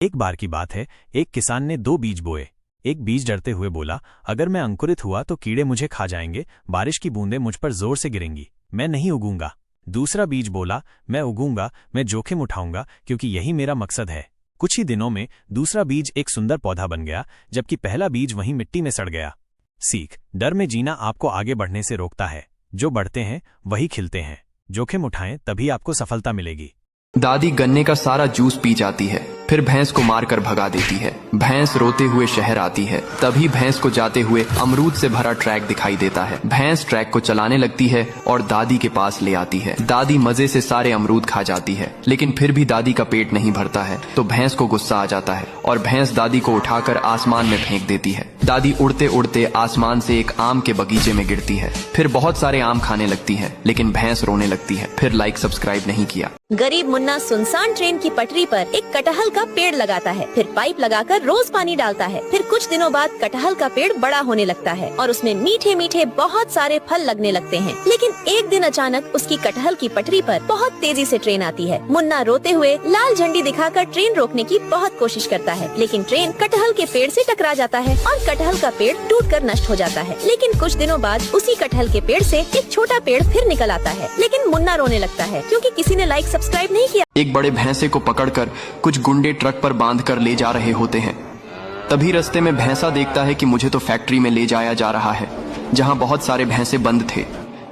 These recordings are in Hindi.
एक बार की बात है, एक किसान ने 2 बीज बोए। एक बीज डरते हुए बोला, अगर मैं अंकुरित हुआ तो कीड़े मुझे खा जाएंगे, बारिश की बूंदें मुझ पर जोर से गिरेंगी, मैं नहीं उगूंगा। दूसरा बीज बोला, मैं उगूंगा, मैं जोखिम उठाऊंगा क्योंकि यही मेरा मकसद है। कुछ ही दिनों में दूसरा बीज एक सुंदर पौधा बन गया, जबकि पहला बीज वहीं मिट्टी में सड़ गया। सीख: डर में जीना आपको आगे बढ़ने से रोकता है। जो बढ़ते हैं वही खिलते हैं। जोखिम उठाएं, तभी आपको सफलता मिलेगी। दादी गन्ने का सारा जूस पी जाती है, फिर भैंस को मारकर भगा देती है। भैंस रोते हुए शहर आती है। तभी भैंस को जाते हुए अमरूद से भरा ट्रैक दिखाई देता है। भैंस ट्रैक को चलाने लगती है और दादी के पास ले आती है। दादी मजे से सारे अमरूद खा जाती है, लेकिन फिर भी दादी का पेट नहीं भरता है, तो भैंस को गुस्सा आ जाता है और भैंस दादी को उठाकर आसमान में फेंक देती है। दादी उड़ते उड़ते आसमान से एक आम के बगीचे में गिरती है। फिर बहुत सारे आम खाने लगती है, लेकिन भैंस रोने लगती है। फिर लाइक सब्सक्राइब नहीं किया। गरीब मुन्ना सुनसान ट्रेन की पटरी पर एक कटहल का पेड़ लगाता है, फिर पाइप लगाकर रोज पानी डालता है। फिर कुछ दिनों बाद कटहल का पेड़ बड़ा होने लगता है और उसमें मीठे मीठे बहुत सारे फल लगने लगते हैं। लेकिन एक दिन अचानक उसकी कटहल की पटरी पर बहुत तेजी से ट्रेन आती है। मुन्ना रोते हुए लाल झंडी दिखाकर ट्रेन रोकने की बहुत कोशिश करता है, लेकिन ट्रेन कटहल के पेड़ से टकरा जाता है और कटहल का पेड़ टूटकर नष्ट हो जाता है। लेकिन कुछ दिनों बाद उसी कटहल के पेड़ से एक छोटा पेड़ फिर निकल आता है, लेकिन मुन्ना रोने लगता है क्योंकि किसी ने लाइक सब्सक्राइब नहीं किया। एक बड़े भैंसे को पकड़कर कुछ गुंडे ट्रक पर बांधकर ले जा रहे होते हैं। तभी रास्ते में भैंसा देखता है कि मुझे तो फैक्ट्री में ले जाया जा रहा है, जहां बहुत सारे भैंसे बंद थे।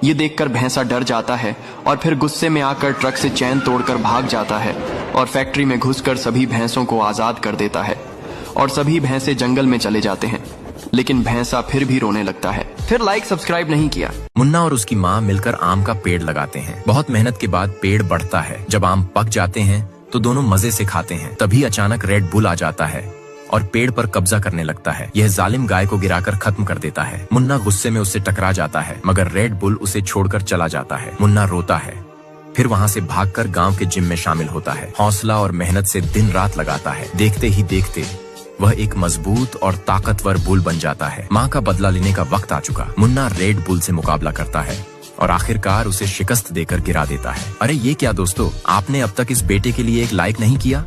ये देखकर भैंसा डर जाता है और फिर गुस्से में आकर ट्रक से चैन तोड़कर भाग जाता है और फैक्ट्री में घुसकर सभी भैंसों को आजाद कर देता है और सभी भैंसे जंगल में चले जाते हैं। लेकिन भैंसा फिर भी रोने लगता है। फिर लाइक सब्सक्राइब नहीं किया। मुन्ना और उसकी माँ मिलकर आम का पेड़ लगाते हैं। बहुत मेहनत के बाद पेड़ बढ़ता है। जब आम पक जाते हैं तो दोनों मजे से खाते हैं। तभी अचानक रेड बुल आ जाता है और पेड़ पर कब्जा करने लगता है। यह जालिम गाय को गिराकर खत्म कर देता है। मुन्ना गुस्से में उससे टकरा जाता है, मगर रेड बुल उसे छोड़कर चला जाता है। मुन्ना रोता है, फिर वहाँ से भागकर गांव के जिम में शामिल होता है। हौसला और मेहनत से दिन रात लगाता है। देखते ही देखते वह एक मजबूत और ताकतवर बुल बन जाता है। माँ का बदला लेने का वक्त आ चुका। मुन्ना रेड बुल से मुकाबला करता है और आखिरकार उसे शिकस्त देकर गिरा देता है। अरे ये क्या दोस्तों, आपने अब तक इस बेटे के लिए एक लाइक नहीं किया?